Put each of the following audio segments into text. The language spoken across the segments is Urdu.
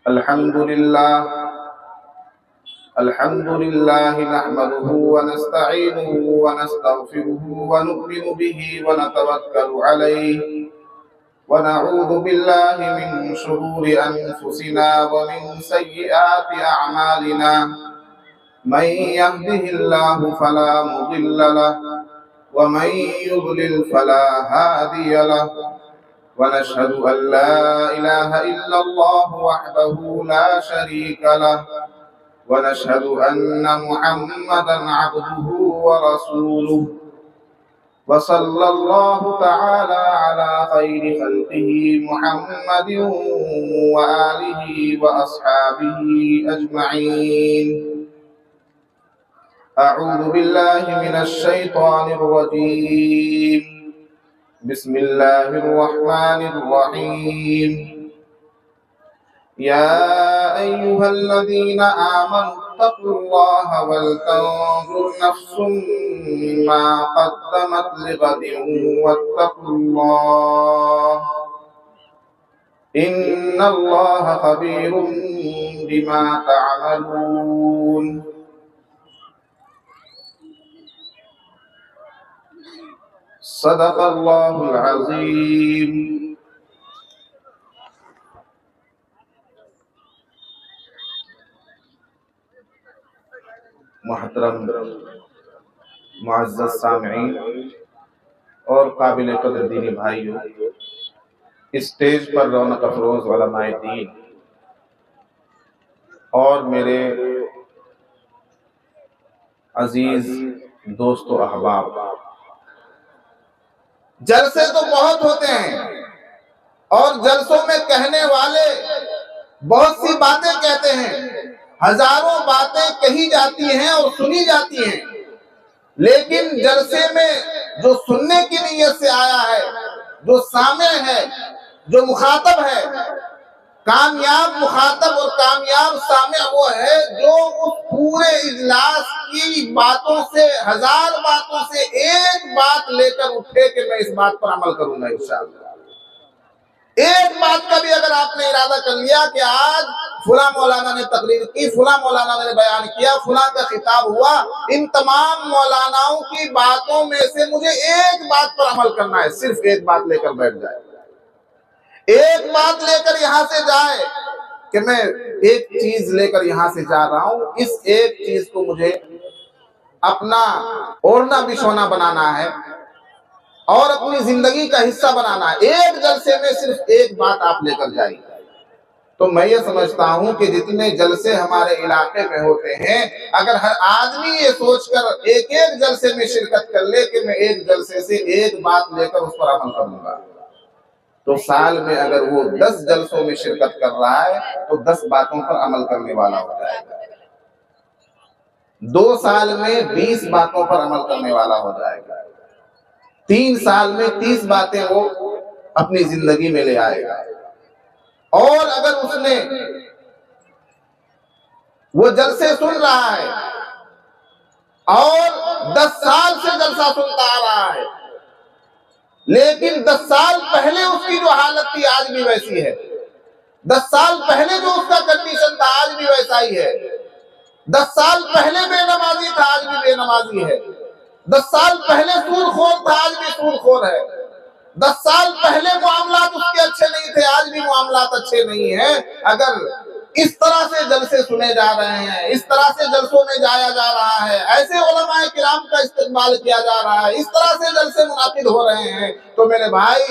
الحمد لله نحمده ونستعينه ونستغفره ونؤمن به ونتوكل عليه ونعوذ بالله من شرور أنفسنا ومن سيئات أعمالنا من يهده الله فلا مضل له ومن يضلل فلا هادي له ونشهد أن لا إله إلا الله وحده لا شريك له ونشهد أن محمدا عبده ورسوله وصلى الله تعالى على خير خلقه محمد وآله وأصحابه أجمعين. أعوذ بالله من الشيطان الرجيم. بسم الله الرحمن الرحيم. يا أيها الذين آمنوا اتقوا الله ولتنظر نفس ما قدمت لغد واتقوا الله إن الله خبير بما تعملون. صدق الله العظيم. محترم معزز سامعین اور قابل قدر دینی بھائیوں، اسٹیج پر رونق افروز علماء دین اور میرے عزیز دوست و احباب، جلسے تو بہت ہوتے ہیں اور جلسوں میں کہنے والے بہت سی باتیں کہتے ہیں، ہزاروں باتیں کہی جاتی ہیں اور سنی جاتی ہیں، لیکن جلسے میں جو سننے کی نیت سے آیا ہے، جو سامع ہے، جو مخاطب ہے، کامیاب مخاطب اور کامیاب سامع وہ ہے جو اس پورے اجلاس کی باتوں سے، ہزار باتوں سے ایک بات لے کر اٹھے کہ میں اس بات پر عمل کروں گا انشاءاللہ. ایک بات کا بھی اگر آپ نے ارادہ کر لیا کہ آج فلاں مولانا نے تقریر کی، فلاں مولانا نے بیان کیا، فلاں کا خطاب ہوا، ان تمام مولاناؤں کی باتوں میں سے مجھے ایک بات پر عمل کرنا ہے، صرف ایک بات لے کر بیٹھ جائے، ایک بات لے کر یہاں سے جائے کہ میں ایک چیز لے کر یہاں سے جا رہا ہوں، اس ایک چیز کو مجھے اپنا اوڑھنا بچھونا بنانا ہے اور اپنی زندگی کا حصہ بنانا ہے. ایک جلسے میں صرف ایک بات آپ لے کر جائیں. تو میں یہ سمجھتا ہوں کہ جتنے جلسے ہمارے علاقے میں ہوتے ہیں، اگر ہر آدمی یہ سوچ کر ایک ایک جلسے میں شرکت کر لے کہ میں ایک جلسے سے ایک بات لے کر اس پر عمل کروں گا، تو سال میں اگر وہ 10 جلسوں میں شرکت کر رہا ہے تو 10 باتوں پر عمل کرنے والا ہو جائے گا. 2 سال میں 20 باتوں پر عمل کرنے والا ہو جائے گا. 3 سال میں 30 باتیں وہ اپنی زندگی میں لے آئے گا. اور اگر اس نے وہ جلسے سن رہا ہے اور 10 سال سے جلسہ سنتا آ رہا ہے، لیکن 10 سال پہلے اس کی جو حالت تھی آج بھی ویسی ہے، 10 سال پہلے جو اس کا کنڈیشن تھا آج بھی ویسا ہی ہے، 10 سال پہلے بے نمازی تھا آج بھی بے نمازی ہے، 10 سال پہلے سود خور تھا آج بھی سود خور ہے، 10 سال پہلے معاملات اس کے اچھے نہیں تھے آج بھی معاملات اچھے نہیں ہیں. اگر اس طرح سے جلسے سنے جا رہے ہیں، اس طرح سے جلسوں میں جایا جا رہا ہے، ایسے علماء کرام کا استقبال کیا جا رہا ہے، اس طرح سے جلسے منعقد ہو رہے ہیں، تو میرے بھائی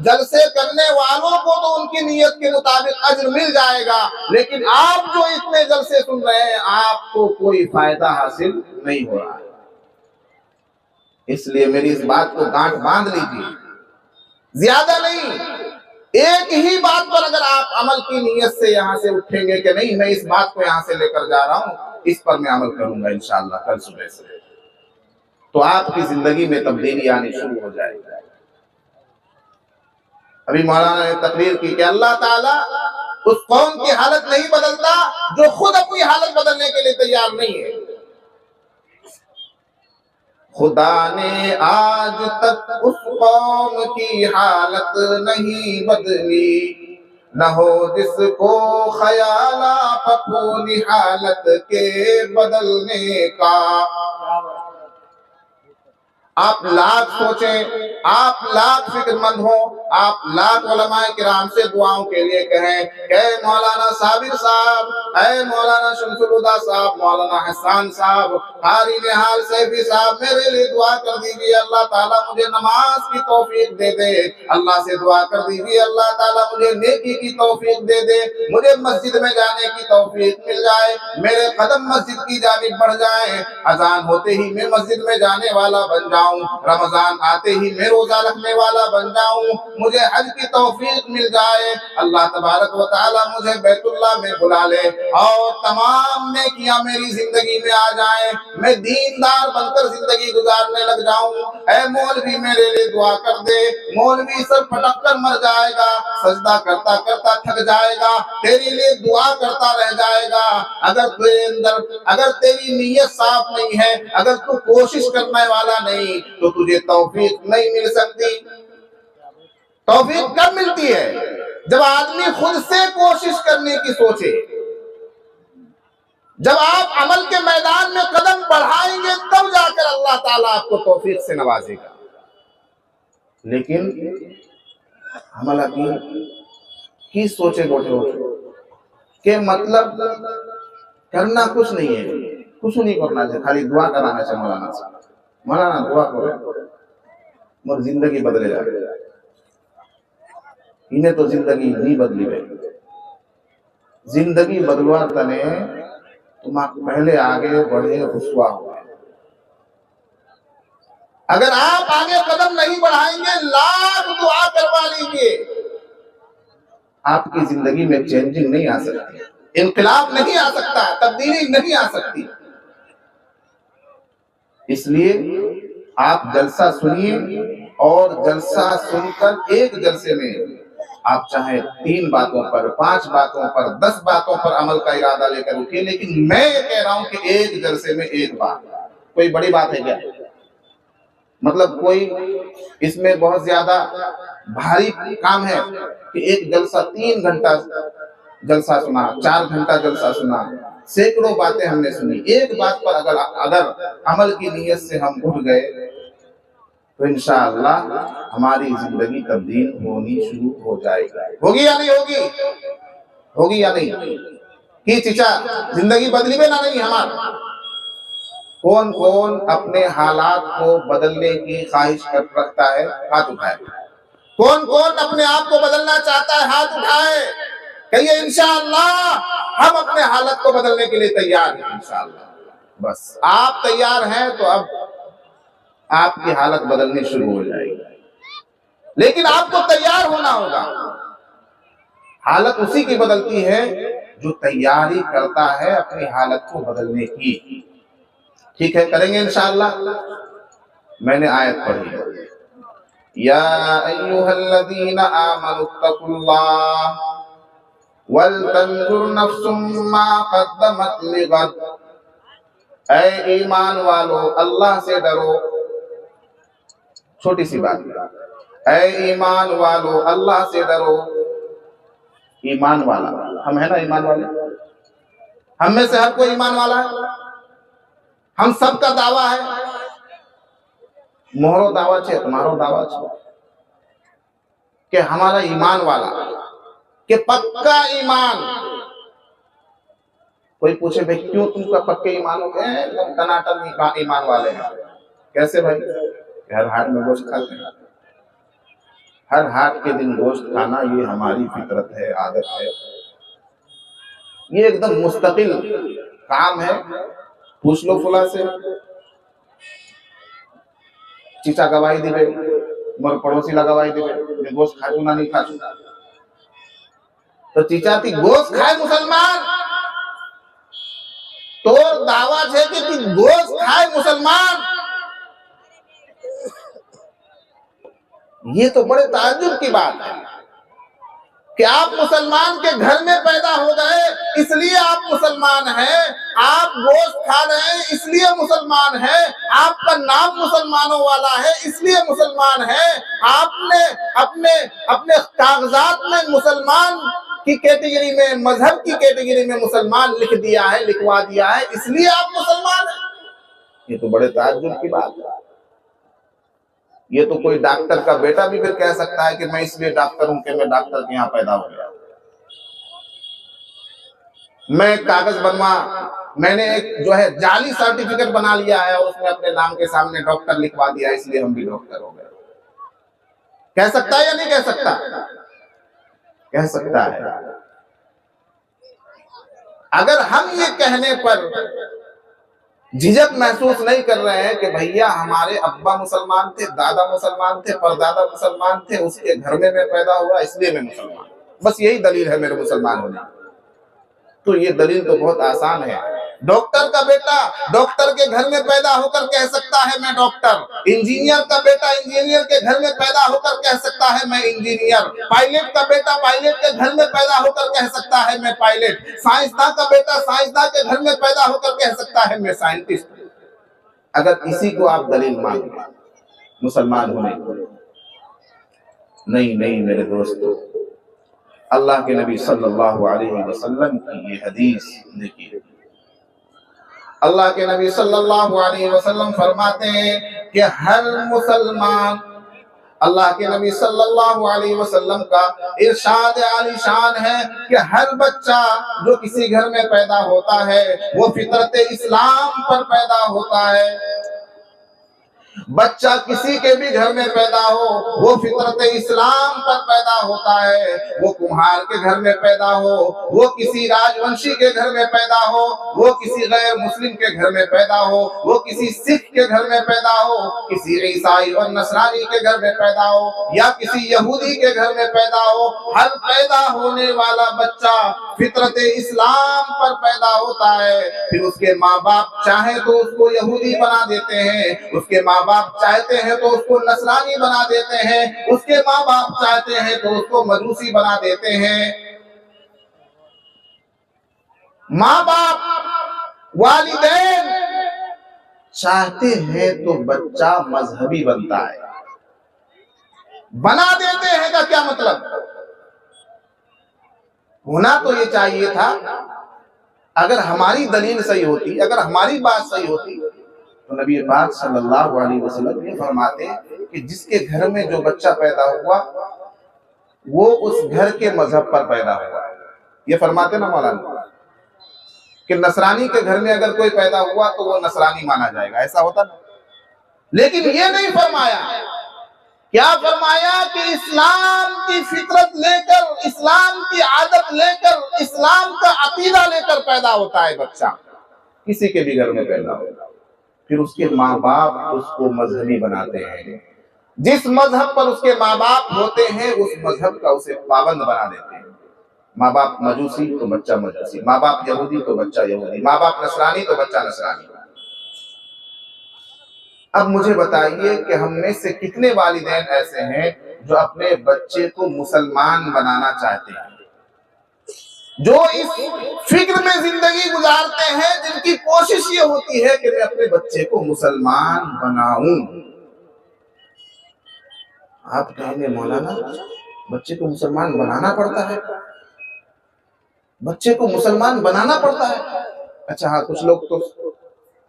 جلسے کرنے والوں کو تو ان کی نیت کے مطابق اجر مل جائے گا، لیکن آپ جو اتنے جلسے سن رہے ہیں آپ کو کوئی فائدہ حاصل نہیں ہو رہا ہے. اس لیے میری اس بات کو گانٹھ باندھ لیجیے، زیادہ نہیں، ایک ہی بات پر اگر آپ عمل کی نیت سے یہاں سے اٹھیں گے کہ نہیں میں اس بات کو یہاں سے لے کر جا رہا ہوں، اس پر میں عمل کروں گا انشاءاللہ کل صبح سے، تو آپ کی زندگی میں تبدیلی آنی شروع ہو جائے گی. ابھی مولانا نے تقریر کی کہ اللہ تعالیٰ اس قوم کی حالت نہیں بدلتا جو خود اپنی حالت بدلنے کے لیے تیار نہیں ہے. خدا نے آج تک اس قوم کی حالت نہیں بدلی، نہ ہو جس کو خیال اپنی حالت کے بدلنے کا۔ آپ لاکھ سوچیں، آپ لاکھ فکر مند ہوں، آپ لاکھ علماء کرام سے دعاؤں کے لیے کہیں کہ اے مولانا صابر صاحب، اے مولانا شمس الہدیٰ صاحب، مولانا حسان صاحب، قاری نہال سیفی صاحب، میرے لیے دعا کر دیجیے اللہ تعالیٰ مجھے نماز کی توفیق دے دے۔ اللہ سے دعا کر دیجیے اللہ تعالیٰ مجھے نیکی کی توفیق دے دے، مجھے مسجد میں جانے کی توفیق مل جائے، میرے قدم مسجد کی جانب بڑھ جائیں، اذان ہوتے ہی میں مسجد میں جانے والا بن جاؤں، رمضان آتے ہی میں روزہ رکھنے والا بن جاؤں، مجھے حج کی توفیق مل جائے، اللہ تبارک و تعالیٰ مجھے بیت اللہ میں بلا لے اور تمام نیکیاں میری زندگی میں آ جائیں، میں دیندار بن کر زندگی گزارنے لگ جاؤں۔ اے مولوی میرے لیے دعا کر دے۔ مولوی سر پھٹک کر مر جائے گا، سجدہ کرتا کرتا تھک جائے گا، تیرے لیے دعا کرتا رہ جائے گا۔ اگر تیری نیت صاف نہیں ہے، اگر تو کوشش کرنے والا نہیں تو تجھے توفیق نہیں مل سکتی۔ توفیق کب ملتی ہے؟ جب آدمی خود سے کوشش کرنے کی سوچے، جب آپ عمل کے میدان میں قدم بڑھائیں گے تب جا کر اللہ تعالیٰ آپ کو توفیق سے نوازے گا۔ لیکن عمل کی سوچے گوٹے کہ مطلب کرنا کچھ نہیں ہے، کچھ نہیں کرنا چاہیے، خالی دعا کرانا چاہیے مولانا سے، مولانا دعا کرو مر زندگی بدلے جائے۔ انہیں تو زندگی نہیں بدلی بھائی، زندگی بدلوا تنے تم پہلے آگے بڑھے رسوا ہوئے۔ اگر آپ آگے قدم نہیں بڑھائیں گے لاکھ دعا کروا لیجیے، آپ کی زندگی میں چینجنگ نہیں آ سکتی، انقلاب نہیں آ سکتا، تبدیلی نہیں آ سکتی۔ اس لیے آپ جلسہ سنیے اور جلسہ سن کر ایک جلسے میں آپ چاہے 3 باتوں پر، 5 باتوں پر، 10 باتوں پر عمل کا ارادہ لے کر اٹھیے، لیکن میں یہ کہہ رہا ہوں کہ ایک جلسے میں 1 بات۔ کوئی بڑی بات ہے کیا؟ مطلب کوئی اس میں بہت زیادہ بھاری کام ہے کہ ایک جلسہ 3 گھنٹہ جلسہ سنا، 4 گھنٹہ جلسہ سنا، سینکڑوں باتیں ہم نے سنی، ایک بات پر اگر عمل کی نیت سے ہم اٹھ گئے تو انشاءاللہ ہماری زندگی تبدیل ہونی شروع ہو جائے گی۔ ہوگی یا نہیں ہوگی؟ ہوگی یا نہیں؟ کی چچا زندگی بدلی میں نہ نہیں ہمارا؟ کون کون اپنے حالات کو بدلنے کی خواہش رکھتا ہے؟ ہاتھ اٹھائے۔ کون کون اپنے آپ کو بدلنا چاہتا ہے؟ ہاتھ اٹھائے۔ کہیے انشاءاللہ ہم اپنے حالت کو بدلنے کے لیے تیار ہیں انشاءاللہ۔ بس آپ تیار ہیں تو اب آپ کی حالت بدلنی شروع ہو جائے گی، لیکن آپ کو تیار ہونا ہوگا۔ حالت اسی کی بدلتی ہے جو تیاری کرتا ہے اپنی حالت کو بدلنے کی۔ ٹھیک ہے، کریں گے انشاءاللہ۔ میں نے آیت پڑھی، یا ایھا الذین آمنوا اتقوا اللہ وَلْتَنْظُرْ نَفْسٌ مَا قَدَّمَتْ لِغَدٍ۔ اے ایمان والو اللہ سے ڈرو۔ چھوٹی سی بات، اے ایمان والو اللہ سے ڈرو۔ ایمان والا ہم ہے نا؟ ایمان والے ہم میں سے ہر کوئی ایمان والا ہے، ہم سب کا دعویٰ ہے، مہرو دعویٰ چھے، تمہارو دعویٰ چھے کہ ہمارا ایمان والا، کہ پکا ایمان۔ کوئی پوچھے بھئی کیوں تم کا پکے ایمان ہو گئے؟ تم ٹناٹن ایمان والے ہیں۔ کیسے بھائی؟ کہ ہر ہاتھ میں گوشت کھاتے ہیں، ہر ہاتھ کے دن گوشت کھانا یہ ہماری فطرت ہے، عادت ہے، یہ ایک دم مستقل کام ہے۔ پوچھ لو فلاں سے، چیچا گواہی دیوے، مر پڑوسی لگواہی دیوے میں گوشت کھاچوں نہ نہیں کھاچوں، تو چیچا تی گوشت کھائے مسلمان تو دعویٰ ہے کہ گوشت کھائے مسلمان۔ یہ تو بڑے تعجب کی بات ہے کہ آپ مسلمان کے گھر میں پیدا ہو گئے اس لیے آپ مسلمان ہیں، آپ گوشت کھا رہے ہیں اس لیے مسلمان ہیں، آپ کا نام مسلمانوں والا ہے اس لیے مسلمان ہیں، آپ نے اپنے کاغذات میں مسلمان کی کیٹیگری میں، مذہب کی کیٹیگری میں مسلمان لکھ دیا ہے، لکھوا دیا ہے، اس لیے آپ مسلمان ہیں۔ یہ تو بڑے تعجب کی بات ہے۔ یہ تو کوئی ڈاکٹر کا بیٹا بھی پھر کہہ سکتا ہے کہ میں اس لیے ڈاکٹر ہوں کہ میں ڈاکٹر کے یہاں پیدا ہو گیا، میں کاغذ میں نے ایک جو ہے جعلی سرٹیفکیٹ بنا لیا ہے اور اس میں اپنے نام کے سامنے ڈاکٹر لکھوا دیا اس لیے ہم بھی ڈاکٹر ہو گئے۔ کہہ سکتا ہے یا نہیں کہہ سکتا؟ کہہ سکتا ہے۔ اگر ہم یہ کہنے پر جھجک محسوس نہیں کر رہے ہیں کہ بھیا ہمارے ابا مسلمان تھے، دادا مسلمان تھے، پردادا مسلمان تھے، اس کے گھر میں پیدا ہوا اس لیے میں مسلمان، بس یہی دلیل ہے میرے مسلمان ہونے کی، تو یہ دلیل تو بہت آسان ہے۔ ڈاکٹر کا بیٹا ڈاکٹر کے گھر میں پیدا ہو کر کہہ سکتا ہے میں ڈاکٹر، انجینئر کا بیٹا انجینئر کے گھر میں پیدا ہو کر کہہ سکتا ہے میں انجینئر، پائلٹ کا بیٹا پائلٹ کے گھر میں پیدا ہو کر کہہ سکتا ہے میں پائلٹ، سائنسداں کا بیٹا سائنسداں کے گھر میں پیدا ہو کر کہہ سکتا ہے میں سائنٹسٹ۔ اگر کسی کو آپ دلیل مانگیں مسلمان ہونے کو، نہیں میرے دوستو، اللہ کے نبی صلی اللہ علیہ وسلم کی یہ حدیث دیکھیے، اللہ کے نبی صلی اللہ علیہ وسلم فرماتے ہیں کہ ہر مسلمان، اللہ کے نبی صلی اللہ علیہ وسلم کا ارشاد عالی شان ہے کہ ہر بچہ جو کسی گھر میں پیدا ہوتا ہے وہ فطرت اسلام پر پیدا ہوتا ہے۔ بچہ کسی کے بھی گھر میں پیدا ہو وہ فطرت اسلام پر پیدا ہوتا ہے، وہ کمہار کے گھر میں پیدا ہو، وہ کسی راجونشی کے گھر میں پیدا ہو، وہ کسی غیر مسلم کے گھر میں پیدا ہو، وہ کسی سکھ کے گھر میں پیدا ہو، کسی عیسائی اور نصرانی کے گھر میں پیدا ہو، یا کسی یہودی کے گھر میں پیدا ہو، ہر پیدا ہونے والا بچہ فطرت اسلام پر پیدا ہوتا ہے۔ پھر اس کے ماں باپ چاہیں تو اس کو یہودی بنا دیتے ہیں، اس کے ماں باپ چاہتے ہیں تو اس کو نصرانی بنا دیتے ہیں، اس کے ماں باپ چاہتے ہیں تو اس کو مجوسی بنا دیتے ہیں۔ ماں باپ والدین چاہتے ہیں تو بچہ مذہبی بنتا ہے، بنا دیتے ہیں کا کیا مطلب؟ ہونا تو یہ چاہیے تھا، اگر ہماری دلیل صحیح ہوتی، اگر ہماری بات صحیح ہوتی تو نبی پاک صلی اللہ علیہ وسلم یہ فرماتے کہ جس کے گھر میں جو بچہ پیدا ہوا وہ اس گھر کے مذہب پر پیدا ہوا۔ یہ فرماتے نا مولانا کہ نصرانی کے گھر میں اگر کوئی پیدا ہوا تو وہ نصرانی مانا جائے گا، ایسا ہوتا نا؟ لیکن یہ نہیں فرمایا، کیا فرمایا کہ اسلام کی فطرت لے کر، اسلام کی عادت لے کر، اسلام کا عقیدہ لے کر پیدا ہوتا ہے بچہ، کسی کے بھی گھر میں پیدا ہوتا ہے، پھر اس کے ماں باپ اس کو مذہبی بناتے ہیں، جس مذہب پر اس کے ماں باپ ہوتے ہیں اس مذہب کا اسے پابند بنا دیتے ہیں۔ ماں باپ مجوسی تو بچہ مجوسی، ماں باپ یہودی تو بچہ یہودی، ماں باپ نصرانی تو بچہ نصرانی۔ اب مجھے بتائیے کہ ہم میں سے کتنے والدین ایسے ہیں جو اپنے بچے کو مسلمان بنانا چاہتے ہیں، جو اس فکر میں زندگی گزارتے ہیں، جن کی کوشش یہ ہوتی ہے کہ میں اپنے بچے کو مسلمان بناؤں۔ آپ کہیں گے مولانا بچے کو مسلمان بنانا پڑتا ہے، بچے کو مسلمان بنانا پڑتا ہے؟ اچھا ہاں، کچھ لوگ تو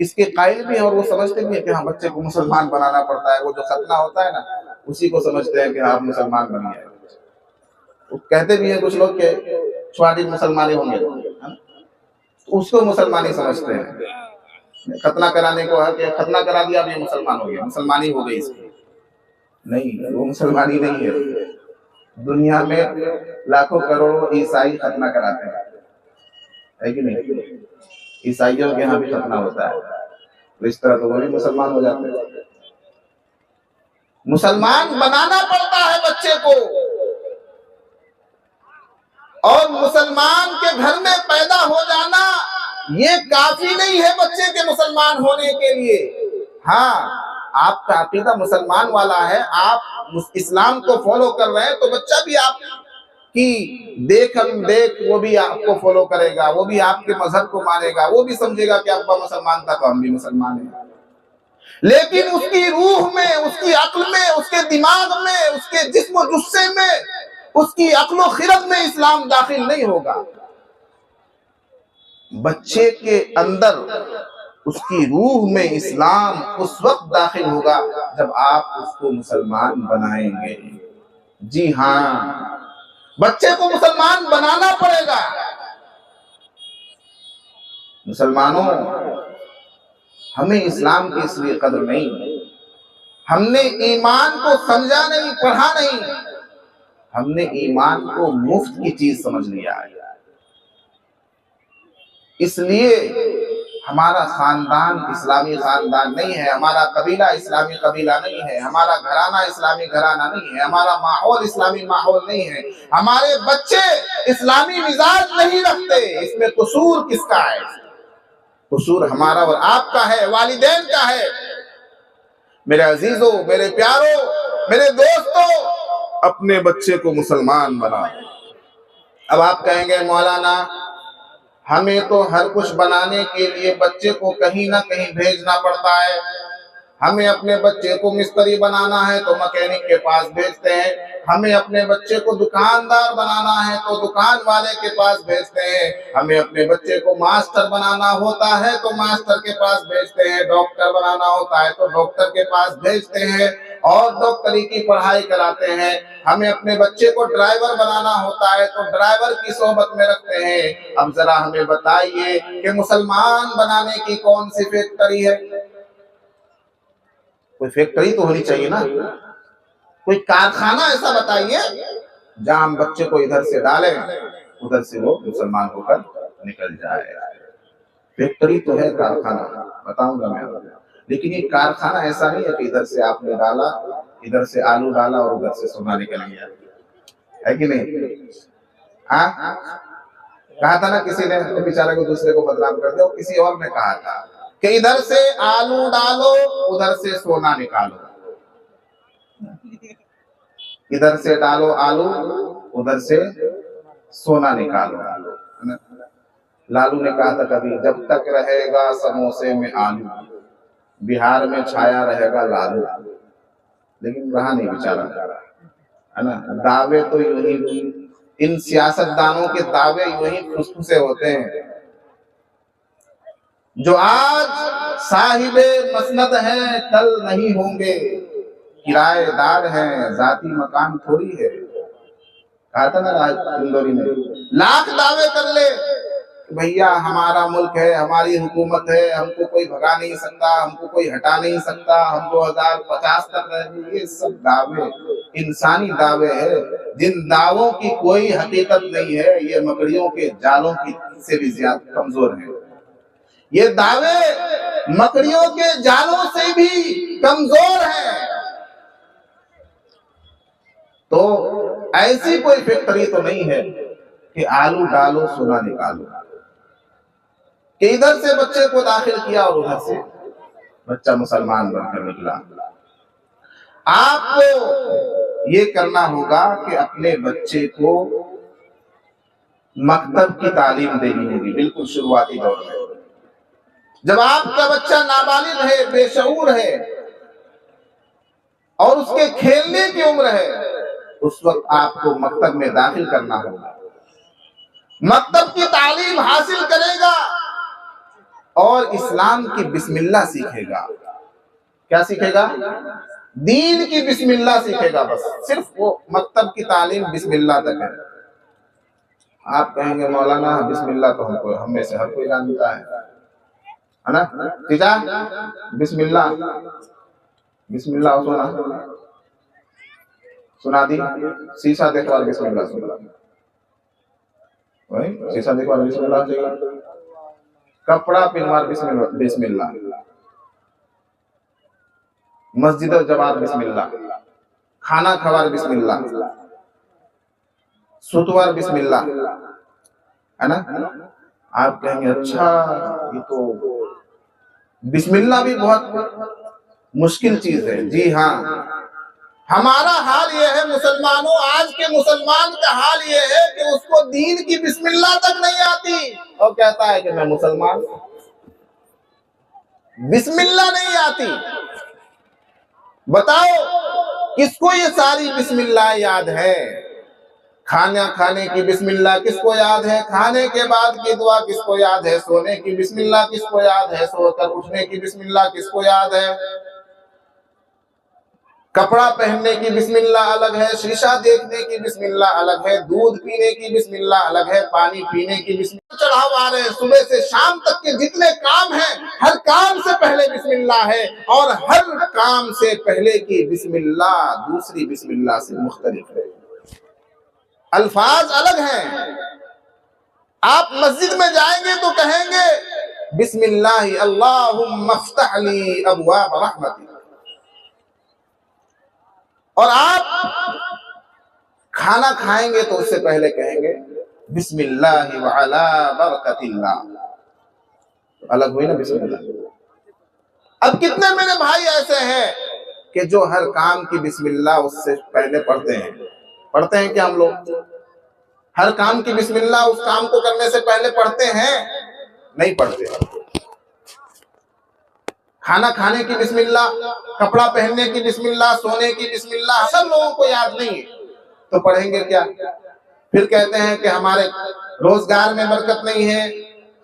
اس کے قائل بھی ہیں اور وہ سمجھتے بھی ہیں کہ ہاں بچے کو مسلمان بنانا پڑتا ہے، وہ جو ختنہ ہوتا ہے نا اسی کو سمجھتے ہیں کہ آپ مسلمان بنیے۔ وہ کہتے بھی ہیں کچھ لوگ کہ چھوٹی مسلمانی ہوں گے، اس کو مسلمانی سمجھتے ہیں، ختنہ کرانے کو ہے کہ ختنہ کرا دیا اب یہ مسلمان ہو گیا، مسلمانی ہو گئی اس کی۔ نہیں، وہ مسلمانی نہیں ہے۔ دنیا میں لاکھوں کروڑوں عیسائی ختنہ کراتے ہیں، ہے کہ نہیں؟ عیسائیوں کے ہاں بھی ختنہ ہوتا ہے، تو اس طرح تو وہ بھی مسلمان ہو جاتے ہیں۔ مسلمان بنانا پڑتا ہے بچے کو، اور مسلمان کے گھر میں پیدا ہو جانا یہ کافی نہیں ہے بچے کے مسلمان ہونے کے لیے۔ ہاں، آپ کا عقیدہ مسلمان والا ہے، آپ اسلام کو فالو کر رہے ہیں تو بچہ بھی آپ کہ دیکھ وہ بھی آپ کو فالو کرے گا، وہ بھی آپ کے مذہب کو مانے گا، وہ بھی سمجھے گا کہ ابا مسلمان تھا تو ہم بھی مسلمان ہیں، لیکن اس کی روح میں، اس کی عقل میں، اس کے دماغ میں، اس کے جسم و جثے میں، اس کی عقل و خرد میں اسلام داخل نہیں ہوگا۔ بچے کے اندر اس کی روح میں اسلام اس وقت داخل ہوگا جب آپ اس کو مسلمان بنائیں گے۔ جی ہاں، بچے کو مسلمان بنانا پڑے گا۔ مسلمانوں، ہمیں اسلام کی اس لیے قدر نہیں، ہم نے ایمان کو سمجھا نہیں، پڑھا نہیں، ہم نے ایمان کو مفت کی چیز سمجھ لیا ہے۔ اس لیے ہمارا خاندان اسلامی خاندان نہیں ہے، ہمارا قبیلہ اسلامی قبیلہ نہیں ہے، ہمارا گھرانہ اسلامی گھرانہ نہیں ہے، ہمارا ماحول اسلامی ماحول نہیں ہے، ہمارے بچے اسلامی مزاج نہیں رکھتے۔ اس میں قصور کس کا ہے؟ قصور ہمارا اور آپ کا ہے، والدین کا ہے۔ میرے عزیزوں، میرے پیاروں، میرے دوستوں، اپنے بچے کو مسلمان بناؤ۔ اب آپ کہیں گے مولانا ہمیں تو ہر کچھ بنانے کے لیے بچے کو کہیں نہ کہیں بھیجنا پڑتا ہے، ہمیں اپنے بچے کو مستری بنانا ہے تو مکینک کے پاس بھیجتے ہیں، ہمیں اپنے بچے کو دکاندار بنانا ہے تو دکان والے کے پاس بھیجتے ہیں، ہمیں اپنے بچے کو ماسٹر بنانا ہوتا ہے تو ماسٹر کے پاس بھیجتے ہیں، ڈاکٹر بنانا ہوتا ہے تو ڈاکٹر کے پاس بھیجتے ہیں اور ڈاکٹری کی پڑھائی کراتے ہیں، ہمیں اپنے بچے کو ڈرائیور بنانا ہوتا ہے تو ڈرائیور کی صحبت میں رکھتے ہیں۔ اب ذرا ہمیں بتائیے کہ مسلمان بنانے کی کون سی فیکٹری ہے؟ کوئی فیکٹری تو ہونی چاہیے نا، کوئی کارخانہ ایسا بتائیے جہاں ہم بچے کو ادھر سے ڈالیں ادھر سے وہ مسلمان ہو کر نکل جائے۔ فیکٹری تو ہے، کارخانہ بتاؤں گا میں، لیکن یہ کارخانہ ایسا نہیں ہے کہ ادھر سے آپ نے ڈالا، ادھر سے آلو ڈالا اور ادھر سے سونا نکل گیا، ہے کہ نہیں؟ کہا تھا نا کسی نے بیچارے کو دوسرے کو بدنام کر دیا، کسی اور نے کہا تھا کہ ادھر سے آلو ڈالو ادھر سے سونا نکالو، ادھر سے ڈالو آلو ادھر سے سونا نکالو۔ لالو نے کہا تھا کبھی جب تک رہے گا سموسے میں آلو بہار میں چھایا رہے گا لالو، لیکن رہا نہیں بیچارہ، ہے نا؟ دعوے تو یوں ہی، ان سیاست دانوں کے دعوے یوں ہی پھسپھسے ہوتے ہیں۔ جو آج صاحب مسند ہیں کل نہیں ہوں گے، کرائے دار ہیں ذاتی مکان تھوڑی ہے۔ کہا تھا نا راج اندوری نے، لاکھ دعوے کر لے بھیا ہمارا ملک ہے، ہماری حکومت ہے، ہم کو کوئی بھگا نہیں سکتا، ہم کو کوئی ہٹا نہیں سکتا، ہم 2050 تک رہیں گے، یہ سب دعوے انسانی دعوے ہیں، جن دعووں کی کوئی حقیقت نہیں ہے، یہ مکڑیوں کے جالوں کی سے بھی زیادہ کمزور ہیں، یہ دعوے مکڑیوں کے جالوں سے بھی کمزور ہیں۔ تو ایسی کوئی فیکٹری تو نہیں ہے کہ آلو ڈالو سونا نکالو، کہ ادھر سے بچے کو داخل کیا اور ادھر سے بچہ مسلمان بن کر نکلا۔ آپ کو یہ کرنا ہوگا کہ اپنے بچے کو مکتب کی تعلیم دینی ہوگی، بالکل شروعاتی دور میں، جب آپ کا بچہ نابالغ ہے، بے شعور ہے اور اس کے کھیلنے کی عمر ہے، اس وقت آپ کو مکتب میں داخل کرنا ہوگا، مکتب کی تعلیم حاصل کرے گا اور اسلام کی بسم اللہ سیکھے گا۔ کیا سیکھے گا؟ دین کی بسم اللہ سیکھے گا، بس صرف وہ مکتب کی تعلیم بسم اللہ تک ہے۔ آپ کہیں گے مولانا بسم اللہ تو ہم میں سے ہر کوئی جانتا ہے نا؟ تیجا بسم اللہ، بسم اللہ سنا دی، سیسا دیکھو اور بسم اللہ سنا، سیسا دیکھو اور بسم اللہ چاہیے، کپڑا پہنوار بسم اللہ، مسجد جوار بسم اللہ، کھانا کھوار بسم اللہ، ستوار بسم اللہ، ہے نا؟ آپ کہیں گے اچھا یہ تو بسم اللہ بھی بہت مشکل چیز ہے۔ جی ہاں، ہمارا حال یہ ہے مسلمانوں، آج کے مسلمان کا حال یہ ہے کہ اس کو دین کی بسم اللہ تک نہیں آتی اور کہتا ہے کہ میں مسلمان ہوں۔ بسم اللہ نہیں آتی۔ بتاؤ کس کو یہ ساری بسم اللہ یاد ہے؟ کھانا کھانے کی بسم اللہ کس کو یاد ہے؟ کھانے کے بعد کی دعا کس کو یاد ہے؟ سونے کی بسم اللہ کس کو یاد ہے؟ سو کر اٹھنے کی بسم اللہ کس کو یاد ہے؟ کپڑا پہننے کی بسم اللہ الگ ہے، شیشہ دیکھنے کی بسم اللہ الگ ہے، دودھ پینے کی بسم اللہ الگ ہے، پانی پینے کی بسم اللہ چڑھاوا آ رہے ہیں۔ صبح سے شام تک کے جتنے کام ہیں ہر کام سے پہلے بسم اللہ ہے، اور ہر کام سے پہلے کی بسم اللہ دوسری بسم اللہ سے مختلف ہے، الفاظ الگ ہیں۔ آپ مسجد میں جائیں گے تو کہیں گے بسم اللہ اللہم افتح لی ابواب رحمتی، اور آپ کھانا کھائیں گے تو اس سے پہلے کہیں گے بسم اللہ وعلا برکت اللہ، الگ ہوئی نا بسم اللہ۔ اب کتنے میرے بھائی ایسے ہیں کہ جو ہر کام کی بسم اللہ اس سے پہلے پڑھتے ہیں کیا ہم لوگ؟ ہر کام کی بسم اللہ اس کام کو کرنے سے پہلے پڑھتے ہیں؟ نہیں پڑھتے۔ کھانا کھانے کی بسم اللہ، کپڑا پہننے کی بسم اللہ، سونے کی بسم اللہ سب لوگوں کو یاد نہیں ہے تو پڑھیں گے کیا؟ پھر کہتے ہیں کہ ہمارے روزگار میں برکت نہیں ہے،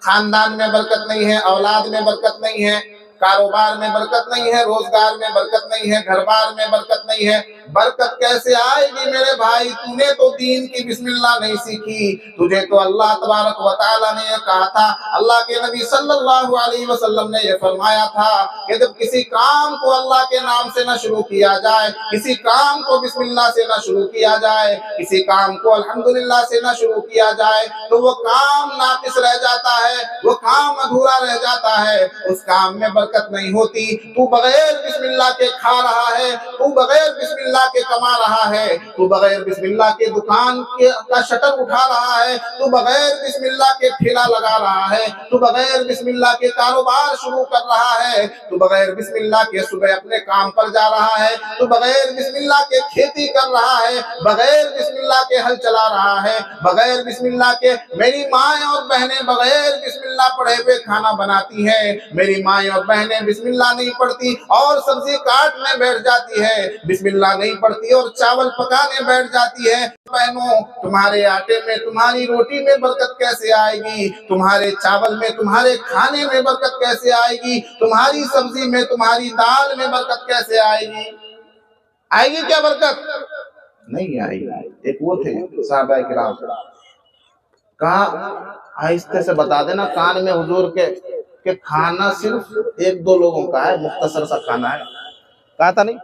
خاندان میں برکت نہیں ہے، اولاد میں برکت نہیں ہے، کاروبار میں برکت نہیں ہے، روزگار میں برکت نہیں ہے، گھر بار میں برکت نہیں ہے۔ برکت کیسے آئے گی میرے بھائی؟ تو نے تو دین کی بسم اللہ نہیں سیکھی، تجھے تو اللہ تبارک و تعالیٰ نے یہ کہا تھا، اللہ کے نبی صلی اللہ علیہ وسلم نے یہ فرمایا تھا کہ جب کسی کام کو اللہ کے نام سے نہ شروع کیا جائے، کسی کام کو بسم اللہ سے نہ شروع کیا جائے، کسی کام کو الحمدللہ سے نہ شروع کیا جائے تو وہ کام ناقص رہ جاتا ہے، وہ کام ادھورا رہ جاتا ہے، اس کام میں برکت نہیں ہوتی۔ تو بغیر بسم اللہ کے کھا رہا ہے، تو بغیر بسم اللہ کے کما رہا ہے، تو بغیر بسم اللہ کے دکان کا شٹر اٹھا رہا ہے، تو بغیر بسم اللہ کے ٹھیلا لگا رہا ہے، تو بغیر بسم اللہ کے کاروبار شروع کر رہا ہے، تو بغیر بسم اللہ کے صبح اپنے کام پر جا رہا ہے، تو بغیر بسم اللہ کے کھیتی کر رہا ہے، بغیر بسم اللہ کے ہل چلا رہا ہے، بغیر بسم اللہ کے میری مائیں اور بہنیں بغیر بسم اللہ پڑھے ہوئے کھانا بناتی ہیں، میری مائیں اور بہنیں بسم اللہ نہیں پڑھتی اور سبزی کاٹنے بیٹھ جاتی ہے، بسم اللہ نہیں پڑھتی اور چاول پکانے بیٹھ جاتی ہے۔ بہنوں، تمہارے آٹے میں، تمہاری روٹی میں برکت کیسے آئے گی؟ تمہارے چاول میں، تمہارے کھانے میں برکت کیسے آئے گی؟ تمہاری سبزی میں، تمہاری دال میں برکت کیسے آئے گی؟ آئے گی کیا برکت؟ نہیں آئے گی۔ ایک وہ تھے صحابہ کرام، کہا آہستہ سے بتا دینا کان میں حضور کے کہ کھانا صرف ایک دو لوگوں کا ہے، مختصر سا کھانا ہے۔ کہا تھا نہیں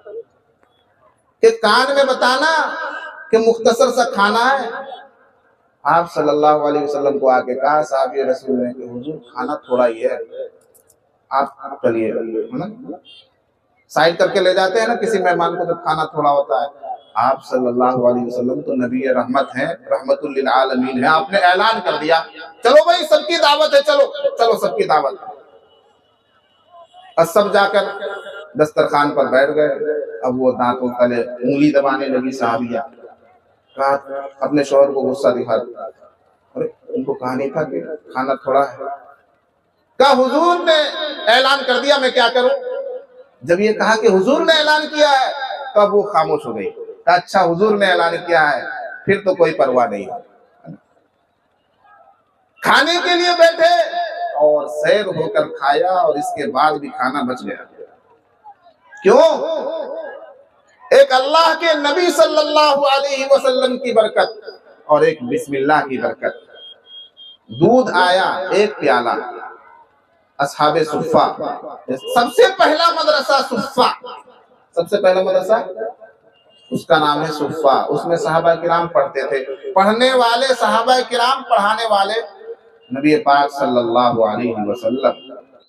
کہ کان میں بتانا کہ مختصر سا کھانا ہے۔ آپ صلی اللہ علیہ وسلم کو آ کے کہا صحابی رسول نے کہ حضور کھانا تھوڑا ہی ہے، آپ چلیے سائڈ کر کے لے جاتے ہیں نا کسی مہمان کو جب کھانا تھوڑا ہوتا ہے۔ آپ صلی اللہ علیہ وسلم تو نبی رحمت ہیں، رحمت للعالمین ہیں، آپ نے اعلان کر دیا چلو بھائی سب کی دعوت ہے، چلو چلو سب کی دعوت ہے۔ اور سب جا کر دسترخوان پر بیٹھ گئے۔ اب وہ دانتوں تلے انگلی دبانے لگی صحابیہ، کہا اپنے شوہر کو غصہ دکھا دیا، ارے ان کو کہا نہیں تھا کہ کھانا تھوڑا ہے؟ کہا حضور نے اعلان کر دیا، میں کیا کروں؟ جب یہ کہا کہ حضور نے اعلان کیا ہے تو اب وہ خاموش ہو گئی۔ کہا اچھا حضور نے اعلان کیا ہے پھر تو کوئی پرواہ نہیں۔ کھانے کے لیے بیٹھے اور سیر ہو کر کھایا اور اس کے بعد بھی کھانا بچ گیا۔ کیوں؟ ایک اللہ کے نبی صلی اللہ علیہ وسلم کی برکت اور ایک بسم اللہ کی برکت۔ دودھ آیا ایک پیالہ، اصحاب صفہ، سب سے پہلا مدرسہ صفہ، سب سے پہلا مدرسہ اس کا نام ہے صفہ، اس میں صحابہ کرام پڑھتے تھے، پڑھنے والے صحابہ کرام، پڑھانے والے نبی پاک صلی اللہ علیہ وسلم۔